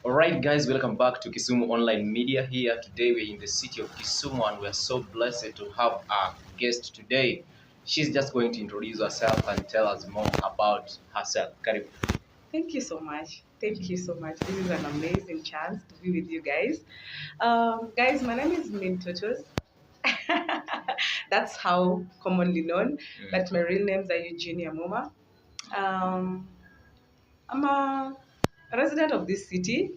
Alright guys, welcome back to Kisumu Online Media here. Today we're in the city of Kisumu and we're so blessed to have our guest today. She's just going to introduce herself and tell us more about herself. Karibu. Thank you so much. Thank you so much. This is an amazing chance to be with you guys. Guys, my name is Mintotos. That's how commonly known. But my real names are Eugenia Moma. Um, I'm a resident of this city,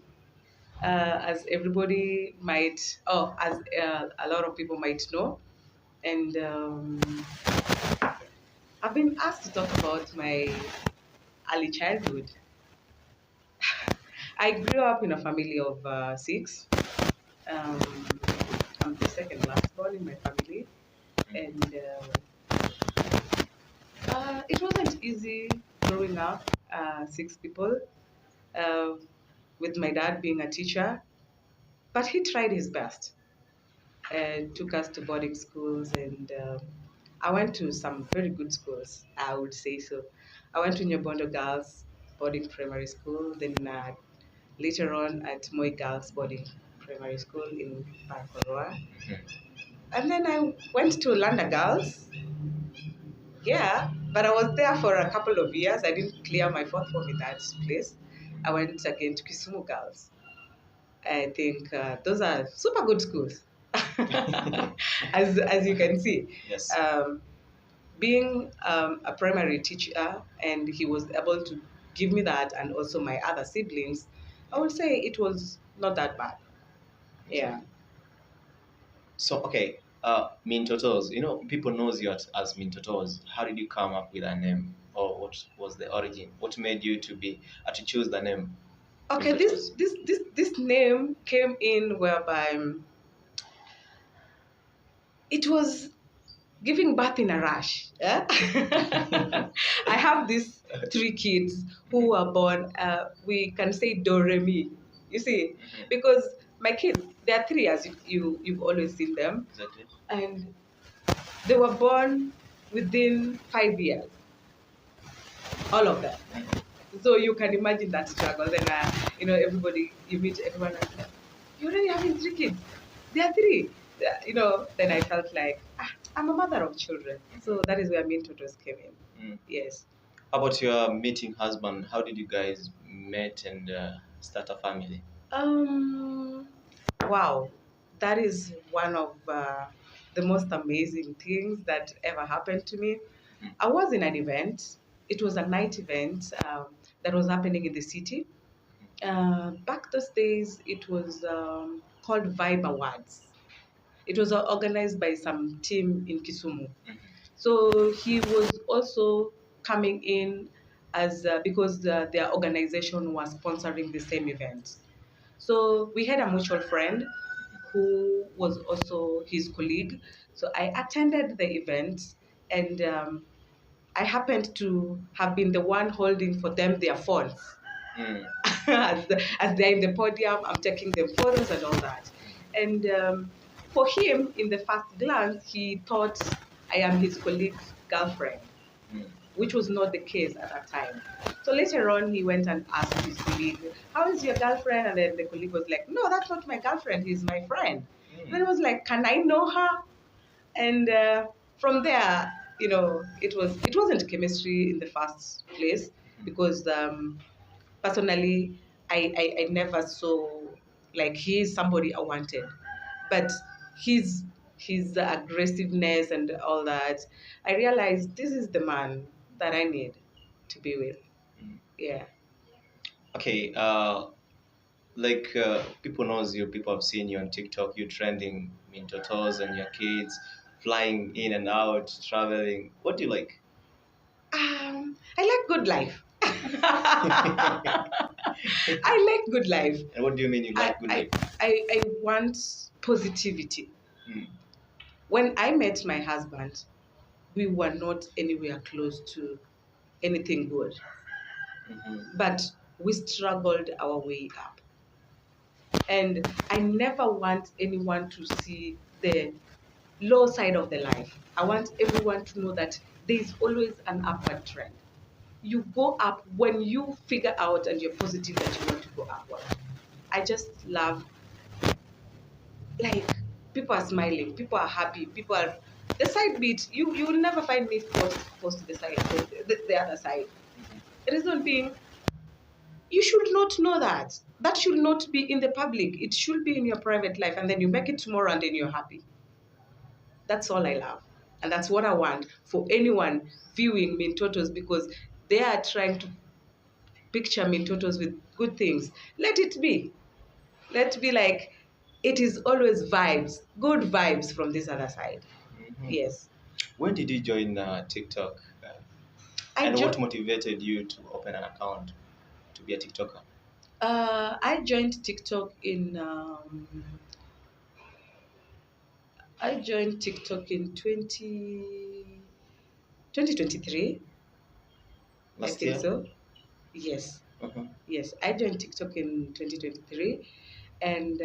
as everybody might, as a lot of people might know. And I've been asked to talk about my early childhood. I grew up in a family of six. Um, I'm the second last born in my family, and it wasn't easy growing up, six people, uh, with my dad being a teacher, but he tried his best and took us to boarding schools, and I went to some very good schools, I would say so. I went to Nyabondo Girls Boarding Primary School, then later on at Moi Girls Boarding Primary School in Parkoroa. And then I went to Landa Girls. Yeah, but I was there for a couple of years. I didn't clear my fourth form in that place. I went again to Kisumu Girls. I think those are super good schools, as you can see. Yes. Being a primary teacher, and he was able to give me that, and also my other siblings, I would say it was not that bad. Yeah. So okay, Mintotos. People knows you as Mintotos. How did you come up with a name, or what was the origin? What made you to choose the name? Okay, this name came in whereby it was giving birth in a rush. Yeah? I have these three kids who were born, we can say do re mi. You see, because my kids, there are three, as you've always seen them, Exactly. and they were born within 5 years, all of them. So you can imagine that struggle. Then, everybody, you meet everyone and say, you're already having three kids. There are three. Then I felt like, I'm a mother of children. So that is where Mintotos came in. Yes. How about your meeting husband? How did you guys meet and start a family? Wow. That is one of the most amazing things that ever happened to me. I was in an event. It was a night event that was happening in the city. Back those days, it was called Vibe Awards. It was organized by some team in Kisumu. So he was also coming in as because their organization was sponsoring the same event. So we had a mutual friend who was also his colleague. So I attended the event, and I happened to have been the one holding for them their phones. As they're in the podium, I'm taking them photos and all that. And for him, in the first glance, he thought I am his colleague's girlfriend, which was not the case at that time. So later on, he went and asked his colleague, how is your girlfriend? And then the colleague was like, no, that's not my girlfriend. He's my friend. Then it was like, can I know her? And from there, it wasn't chemistry in the first place because personally, I never saw like he's somebody I wanted, but his aggressiveness and all that, I realized this is the man that I need to be with. Yeah. Okay, people knows you, people have seen you on TikTok, you trending Mintotos and your kids flying in and out, traveling. What do you like? I like good life. I like good life. And what do you mean you like good life? I want positivity. When I met my husband, we were not anywhere close to anything good. But we struggled our way up. And I never want anyone to see the low side of the life. I want everyone to know that there is always an upward trend. You go up when you figure out and you're positive that you want to go upward. I just love, like, people are smiling, people are happy, people are, the side bit, you will never find me post the side, the other side. Reason being, you should not know that. That should not be in the public. It should be in your private life, and then you make it tomorrow, and then you're happy. That's all I love. And that's what I want for anyone viewing Mintotos, because they are trying to picture Mintotos with good things. Let it be. Let be like, it is always vibes, good vibes from this other side. Yes. When did you join TikTok? I And jo- what motivated you to open an account to be a TikToker? I joined TikTok in I joined TikTok in 2023. I Last think year? so. Yes. Uh-huh. Yes. I joined TikTok in 2023. And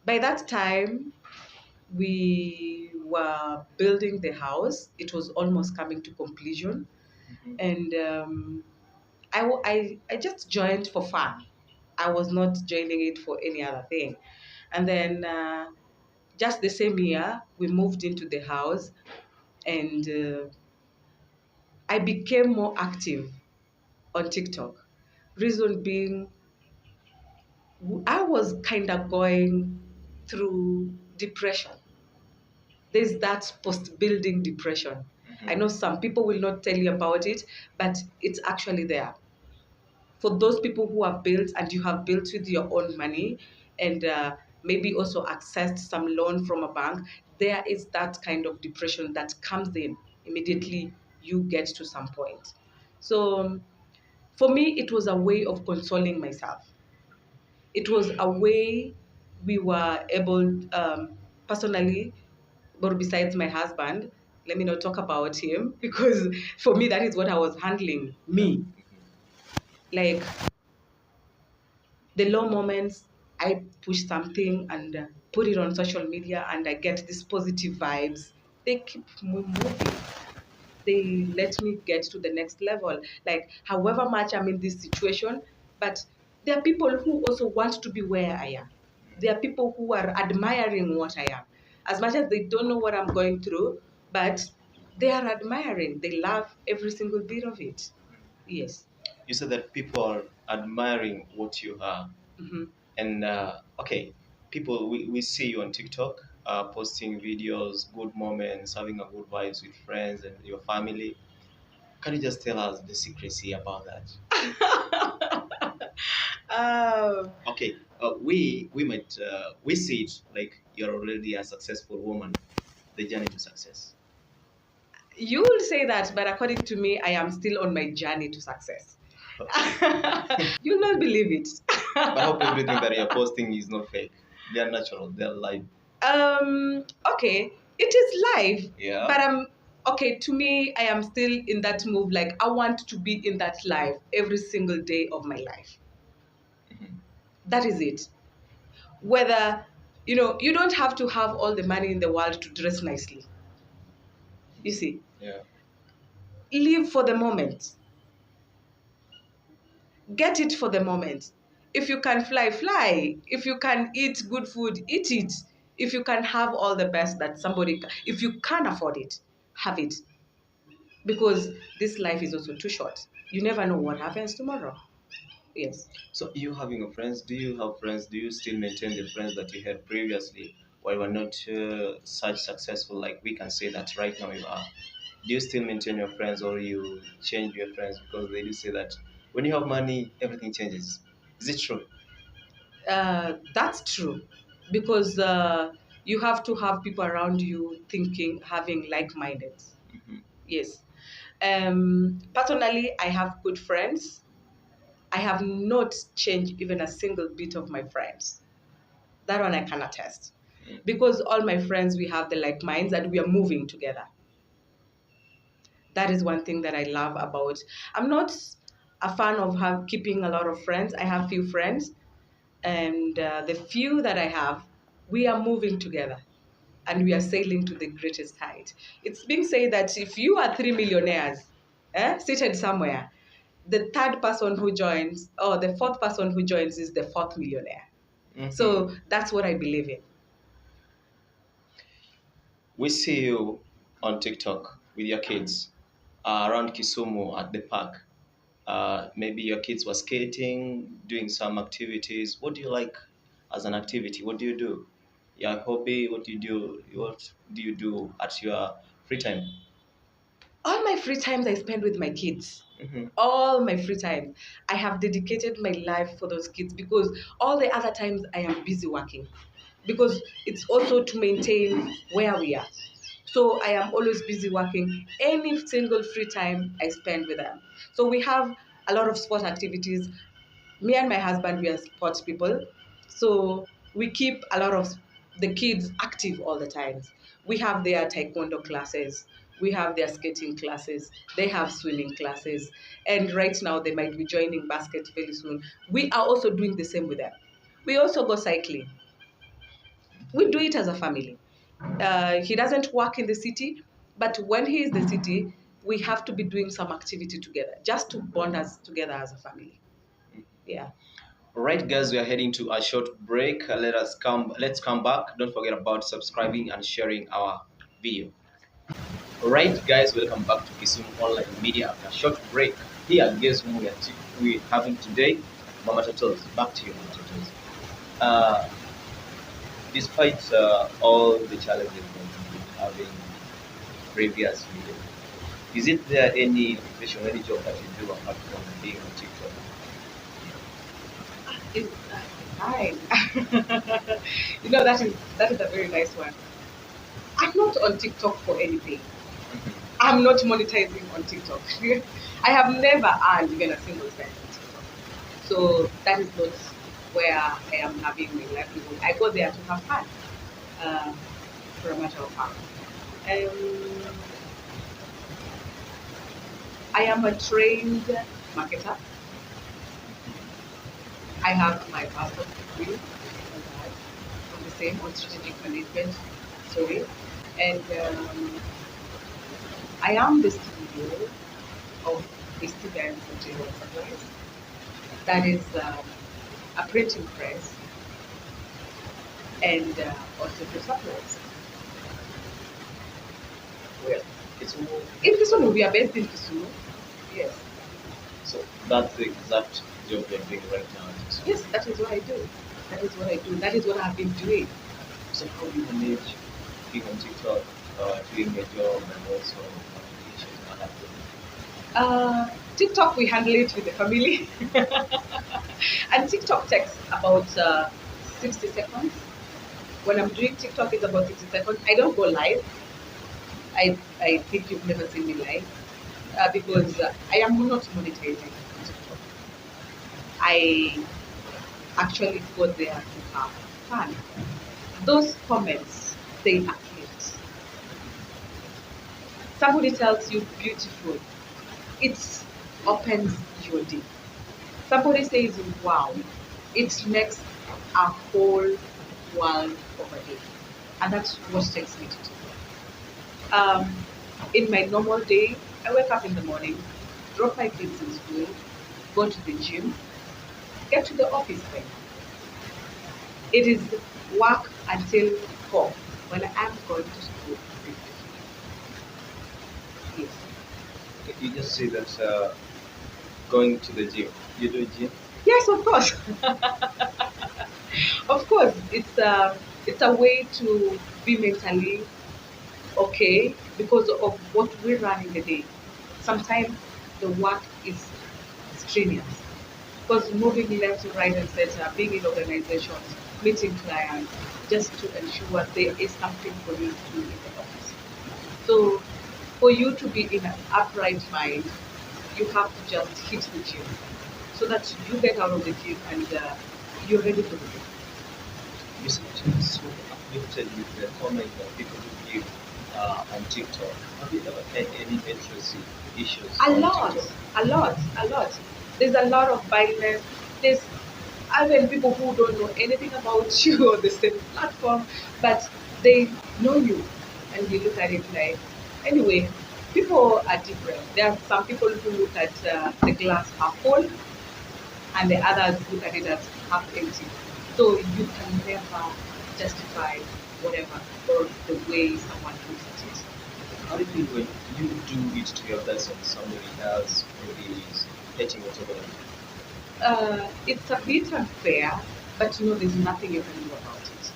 by that time, we were building the house. It was almost coming to completion. Mhm. And I just joined for fun. I was not joining it for any other thing. And then just the same year, we moved into the house, and I became more active on TikTok. Reason being, I was kind of going through depression. There's that post building depression. I know some people will not tell you about it, but it's actually there. For those people who have built, and you have built with your own money, and maybe also accessed some loan from a bank, there is that kind of depression that comes in immediately you get to some point. So for me, it was a way of consoling myself. It was a way we were able, personally, but besides my husband, let me not talk about him, because for me, that is what I was handling, me. Like, the low moments, I push something and put it on social media, and I get these positive vibes. They keep me moving. They let me get to the next level. Like, however much I'm in this situation, but there are people who also want to be where I am. There are people who are admiring what I am. As much as they don't know what I'm going through, but they are admiring. They love every single bit of it. Yes. You said that people are admiring what you are. Hmm. And okay, people, we see you on TikTok posting videos, good moments, having a good vibes with friends and your family. Can you just tell us the secrecy about that? Okay, we might we see it like you're already a successful woman, the journey to success. You will say that, but according to me, I am still on my journey to success. You'll not believe it. But I hope everything that you're posting is not fake. They are natural. They are live. Okay, it is live. Yeah. But okay, to me, I am still in that move. Like, I want to be in that life every single day of my life. Mhm. That is it. Whether, you don't have to have all the money in the world to dress nicely. You see, Yeah. live for the moment. Get it for the moment. If you can fly, fly. If you can eat good food, eat it. If you can have all the best that somebody can, if you can afford it, have it. Because this life is also too short. You never know what happens tomorrow. Yes. So you having a friends, do you have friends? Do you still maintain the friends that you had previously, while we're not such successful like we can say that right now you are? Do you still maintain your friends, or you change your friends because they do say that when you have money everything changes? Is it true? That's true. Because you have to have people around you thinking, having like-minded. Mhm. Yes. Personally, I have good friends. I have not changed even a single bit of my friends. That one I can attest. Because all my friends, we have the like minds, and we are moving together. That is one thing that I love about. I'm not a fan of keeping a lot of friends. I have few friends, and the few that I have, we are moving together, and we are sailing to the greatest height. It's being said that if you are three millionaires, seated somewhere, the third person who joins, or the fourth person who joins, is the fourth millionaire. Mhm. So that's what I believe in. We see you on TikTok with your kids around Kisumu at the park. Maybe your kids were skating, doing some activities. What do you like as an activity? What do you do? Your hobby? What do you do? What do you do at your free time? All my free times I spend with my kids. Hmm. All my free time. I have dedicated my life for those kids because all the other times I am busy working. Because it's also to maintain where we are. So I am always busy working. Any single free time I spend with them. So we have a lot of sport activities. Me and my husband, we are sports people. So we keep a lot of the kids active all the times. We have their taekwondo classes. We have their skating classes. They have swimming classes. And right now they might be joining basket very soon. We are also doing the same with them. We also go cycling. We do it as a family. He doesn't work in the city, but when he is in the city, we have to be doing some activity together just to bond us together as a family. Yeah. All right, guys, we are heading to a short break. Let's come back. Don't forget about subscribing and sharing our video. All right, guys, welcome back to Kisumu Online Media after a short break. Here, guess who we having today? Mama Totos. Back to you, Mama Totos. Uh, Despite all the challenges that you've been having previously, is it there any occupation, any job that you do apart from being on TikTok? It's fine. That is a very nice one. I'm not on TikTok for anything. I'm not monetizing on TikTok. I have never earned even a single cent on TikTok. So that is not where I am having my livelihood. I go there to have fun, uh, for a matter of fact. Um, I am a trained marketer. I have my master's degree on that, on the same, on strategic management, sorry. And I am the CEO of a student material supplies. That is a printing press and also the supplies. Well, it's more, In Kisumu, we are based in Kisumu. Yes. so that's the exact job you're doing right now. Yes, that is what I do. That is what I do. That is what I have been doing. So how do you manage being on TikTok, doing your job and also notifications and other things? TikTok, we handle it with the family. And TikTok takes about 60 seconds. When I'm doing TikTok, it's about 60 seconds. I don't go live. I think you've never seen me live because I am not monetizing TikTok. I actually go there to have fun. Those comments, they uplift. Somebody tells you beautiful, it opens your day. Somebody says, wow, it makes a whole world of a day. And that's what takes me to TikTok. In my normal day, I wake up in the morning, drop my kids in school, go to the gym, get to the office time. It is work until 4 when I'm going to school. Yes. You just say that going to the gym. You do gym? Yes, of course. Of course, it's a way to be mentally okay because of what we run in the day. Sometimes the work is strenuous because moving left to right and center, being in organizations, meeting clients, just to ensure there is something for you to do in the office. So for you to be in an upright mind, you have to just hit the gym so that you get out of the gym and you're ready for the day. You seem to be so afflicted with the comment that people will give on TikTok. Have you ever had any literacy issues A on lot, TikTok? a lot, a lot. There's a lot of violence. There's even people who don't know anything about you on the same platform, but they know you, and they look at it like, anyway. People are different. There are some people who look at the glass half full, and the others look at it as half empty. So you can never justify whatever or the way someone looks at it. How do you feel when you do it to your person, somebody else maybe is hating whatever you do? It's a bit unfair, but there's nothing you can do about it.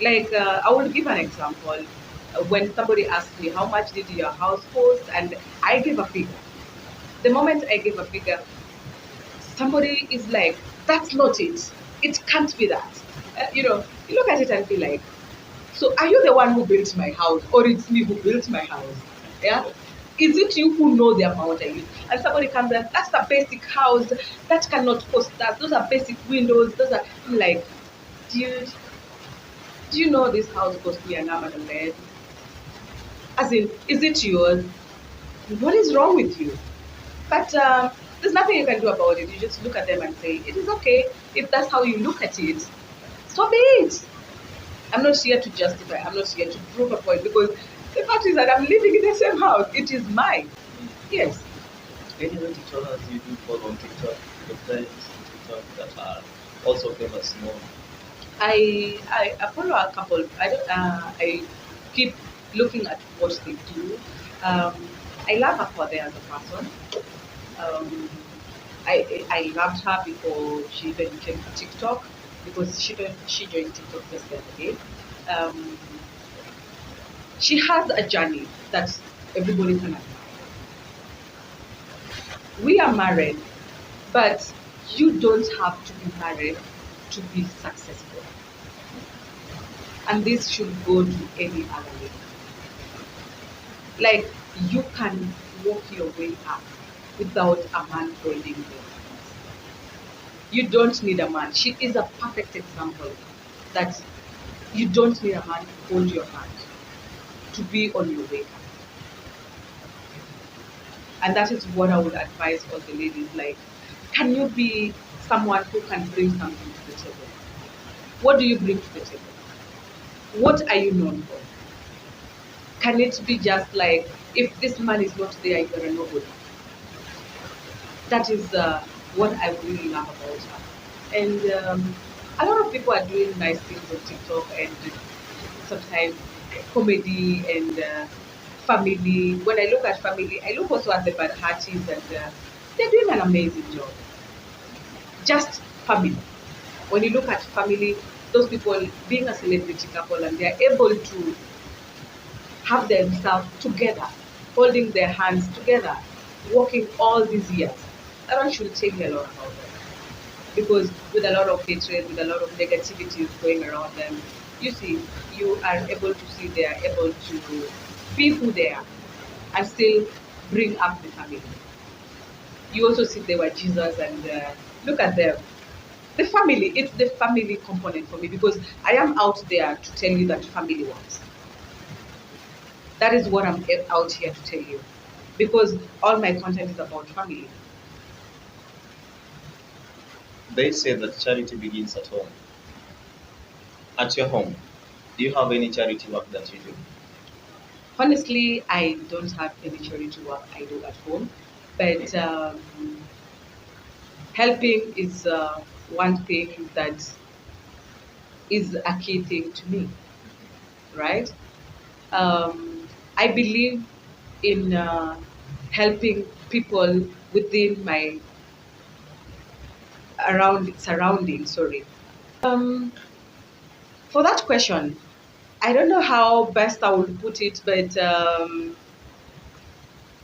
Like, I will give an example. When somebody asked me, how much did your house cost? And I give a figure. The moment I give a figure, somebody is like, that's not it. It can't be that. You look at it and be like, so are you the one who built my house, or it's me who built my house? Yeah? Is it you who know the amount I use? And somebody comes and that's a basic house that cannot cost that. Those are basic windows. I'm like, dude, do you know this house cost me an arm and a leg? As in, is it yours? What is wrong with you? But there's nothing you can do about it. You just look at them and say, it is okay. If that's how you look at it, so be it. I'm not here to justify. I'm not here to prove a point because the fact is that I'm living in the same house. It is mine. Yes. Any other TikTokers you do follow on TikTok, your friends on TikTok that are also famous known? I follow a couple. I keep looking at what they do. Um, I love her for there as a person. Um, I loved her before she even came to TikTok because she joined TikTok just the other day. Um, she has a journey that everybody can admire. We are married, but you don't have to be married to be successful. And this should go to any other lady. Like, you can walk your way up without a man holding your hands. You don't need a man. She is a perfect example that you don't need a man to hold your hand to be on your way up. And that is what I would advise all the ladies. Like, can you be someone who can bring something to the table? What do you bring to the table? What are you known for? Can it be just like, if this man is not there, you're a nobody? That is what I really love about her. And a lot of people are doing nice things on TikTok and sometimes comedy and family. When I look at family, I look also at the bad hearties and they're doing an amazing job. Just family. When you look at family, those people being a celebrity couple and they're able to have themselves together, holding their hands together, working all these years. That one should tell you a lot about them. Because with a lot of hatred, with a lot of negativities going around them, you see, you are able to see they are able to be who they are and still bring up the family. You also see they were Jesus and look at them. The family, it's the family component for me because I am out there to tell you that family works. That is what I'm out here to tell you because all my content is about family. They say that charity begins at home. At your home, do you have any charity work that you do? Honestly, I don't have any charity work I do at home, but helping is one thing that is a key thing to me, right? I believe in helping people within my around surrounding. Sorry. Um, for that question, I don't know how best I would put it, but I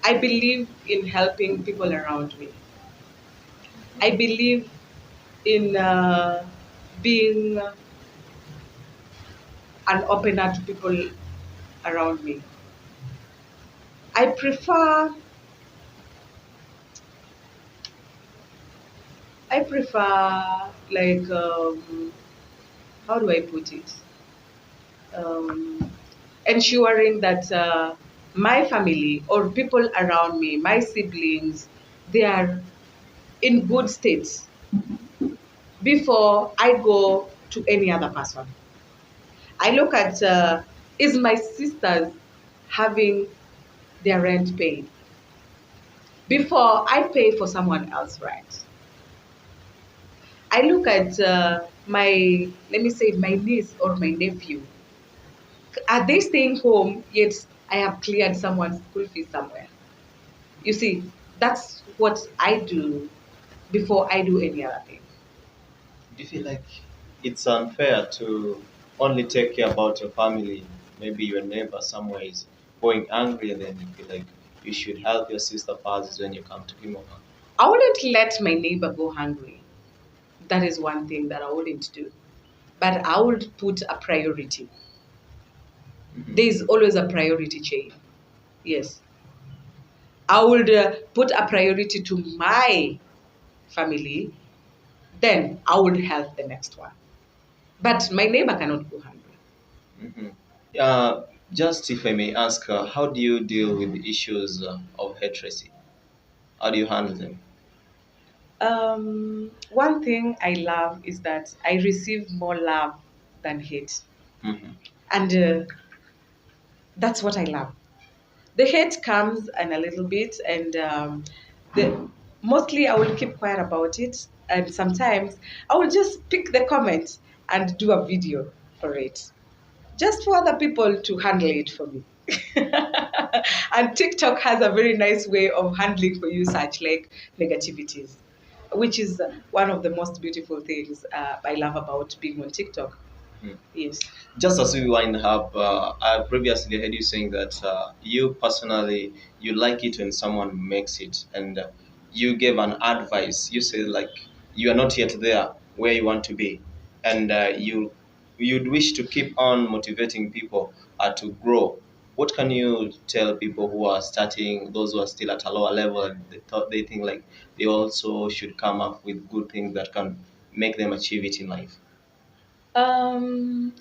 believe in helping people around me. I believe in being an opener to people around me. I prefer like how do I put it? Um, Ensuring that my family or people around me, my siblings, they are in good states before I go to any other person. I look at is my sisters having their rent paid before I pay for someone else's rent. I look at my, let me say, my niece or my nephew. Are they staying home yet I have cleared someone's school fees somewhere? You see, that's what I do before I do any other thing. Do you feel like it's unfair to only take care about your family? Maybe your neighbor somewhere is going angry, and then you feel like you should help your sister first when you come to him or her. I wouldn't let my neighbor go hungry. That is one thing that I wouldn't do. But I would put a priority. Mhm. There is always a priority chain. Yes. I would put a priority to my family, then I would help the next one. But my neighbor cannot go hungry. Mhm. Just if I may ask, how do you deal with the issues of hatred? How do you handle them? One thing I love is that I receive more love than hate. Hmm. And that's what I love. The hate comes in a little bit, and mostly I will keep quiet about it. And sometimes I will just pick the comment and do a video for it, just for other people to handle it for me. And TikTok has a very nice way of handling for you such like negativities, which is one of the most beautiful things I love about being on TikTok. Yes. Just as we wind up, I previously heard you saying that you personally you like it when someone makes it, and you gave an advice. You said like you are not yet there where you want to be, and you'd wish to keep on motivating people to grow. What can you tell people who are starting, those who are still at a lower level, and they think like they also should come up with good things that can make them achieve it in life? Um,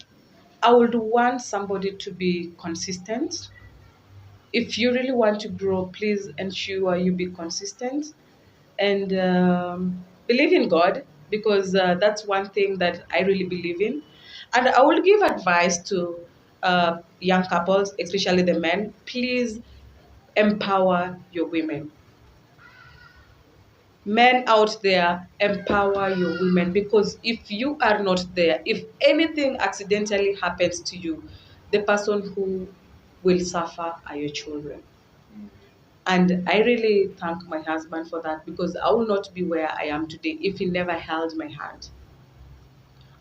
I would want somebody to be consistent. If you really want to grow, please ensure you be consistent and believe in God, because that's one thing that I really believe in. And I will give advice to young couples, especially the men. Please empower your women. Men out there, empower your women, because if you are not there, if anything accidentally happens to you, the person who will suffer are your children. And I really thank my husband for that, because I will not be where I am today if he never held my hand.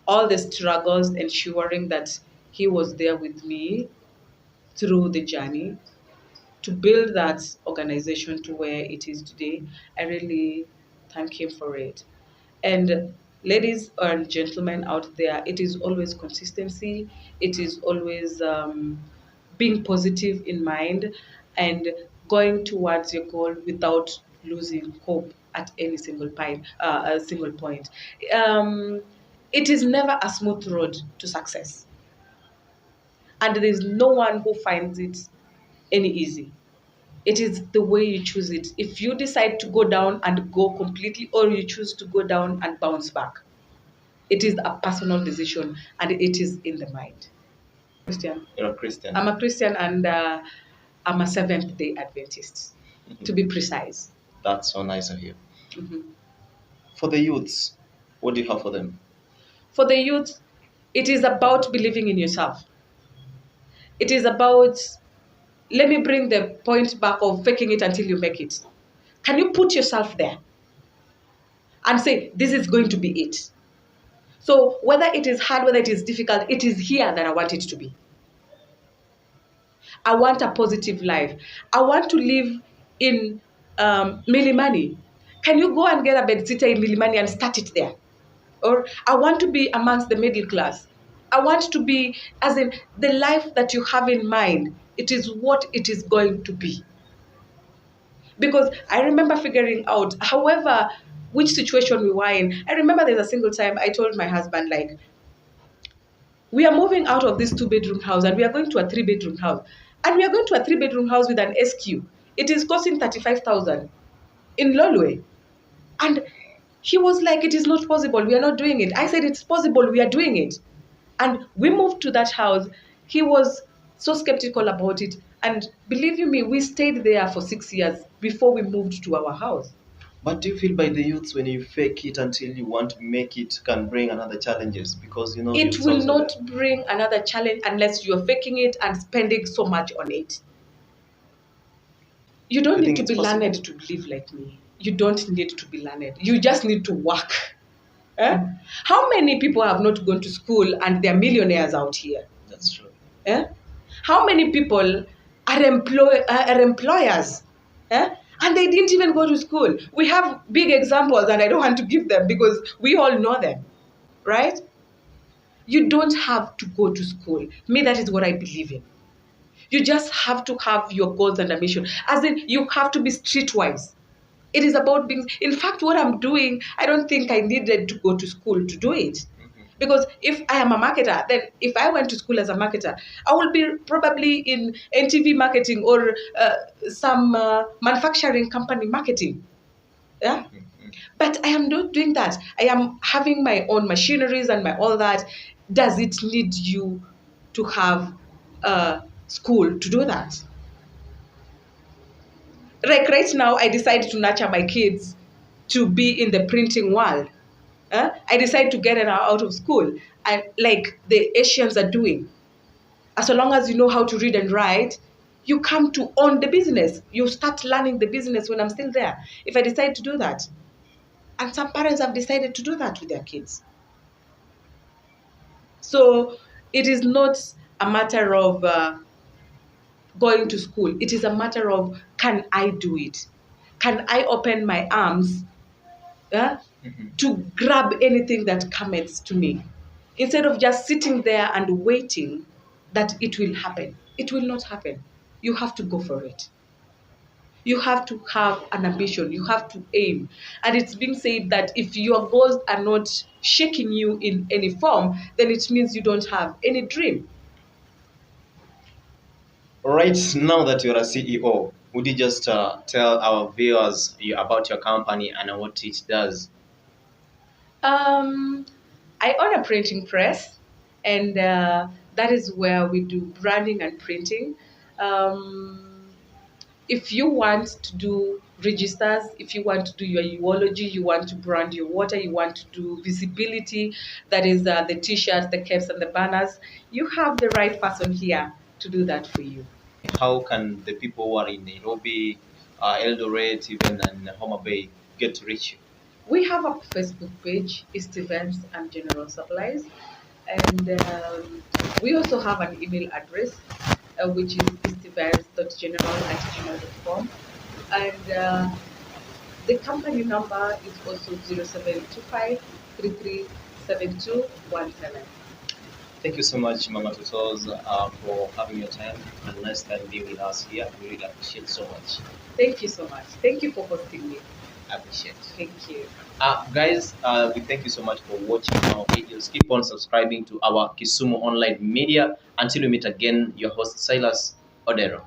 All the struggles, ensuring that he was there with me through the journey to build that organization to where it is today. I really thank him for it. And ladies and gentlemen out there, it is always consistency. It is always being positive in mind and going towards your goal without losing hope at any a single point. Um, it is never a smooth road to success, and there is no one who finds it any easy. It is the way you choose it. If you decide to go down and go completely, or you choose to go down and bounce back, it is a personal decision and it is in the mind. Christian. You're a Christian. I'm a Christian, and I'm a Seventh day Adventist, to be precise. That's so nice of you. Mhm. For the youths, what do you have for them? For the youth, it is about believing in yourself. It is about, let me bring the point back of faking it until you make it. Can you put yourself there and say, this is going to be it? So whether it is hard, whether it is difficult, it is here that I want it to be. I want a positive life. I want to live in Milimani. Can you go and get a bed sitter in Milimani and start it there? Or I want to be amongst the middle class. I want to be, as in the life that you have in mind, it is what it is going to be. Because I remember figuring out, however, which situation we were in. I remember there's a single time I told my husband, like, we are moving out of this 2 bedroom house and we are going to a 3 bedroom house. And we are going to a 3 bedroom house with an SQ. It is costing 35,000 in Lolwe. And he was like, it is not possible. We are not doing it. I said, it's possible. We are doing it. And we moved to that house. He was so skeptical about it. And believe you me, we stayed there for 6 years before we moved to our house. But do you feel by the youths when you fake it until you want to make it can bring another challenges? Because It youths will also not bring another challenge unless you're faking it and spending so much on it. You don't you need think to it's be possible? learned to live like me. You don't need to be learned. You just need to work. Eh? How many people have not gone to school and they're millionaires out here? That's true. Eh? How many people are employers? Eh? And they didn't even go to school. We have big examples, and I don't want to give them because we all know them, right? You don't have to go to school. Me, that is what I believe in. You just have to have your goals and ambition. As in, you have to be streetwise. It is about being. In fact, what I'm doing, I don't think I needed to go to school to do it. Because if I am a marketer, then if I went to school as a marketer, I will be probably in NTV marketing or some manufacturing company marketing. Yeah. But I am not doing that. I am having my own machineries and my all that. Does it need you to have school to do that? Like right now, I decided to nurture my kids to be in the printing world. I decided to get them out of school, and like the Asians are doing. As long as you know how to read and write, you come to own the business. You start learning the business when I'm still there. If I decide to do that, and some parents have decided to do that with their kids. So it is not a matter of going to school. It is a matter of, can I do it? Can I open my arms to grab anything that comes to me? Instead of just sitting there and waiting that it will happen. It will not happen. You have to go for it. You have to have an ambition. You have to aim. And it's being said that if your goals are not shaking you in any form, then it means you don't have any dream. Right now that you're a CEO, would you just tell our viewers about your company and what it does? Um, I own a printing press, and that is where we do branding and printing. Um, if you want to do registers, if you want to do your uology, you want to brand your water, you want to do visibility, that is the t-shirts, the caps, and the banners, you have the right person here to do that for you. How can the people who are in Nairobi, Eldoret, even in Homa Bay get to reach you? We have a Facebook page, East Events and General Supplies, and we also have an email address, which is eastevents.general@gmail.com, and the company number is also 0725 337217. Thank you so much, Mama Tutos, for having your time and nice time being with us here. We really appreciate so much. Thank you so much. Thank you for hosting me. I appreciate. Thank you. Guys, we thank you so much for watching our videos. Keep on subscribing to our Kisumu Online Media. Until we meet again, your host Silas Odero.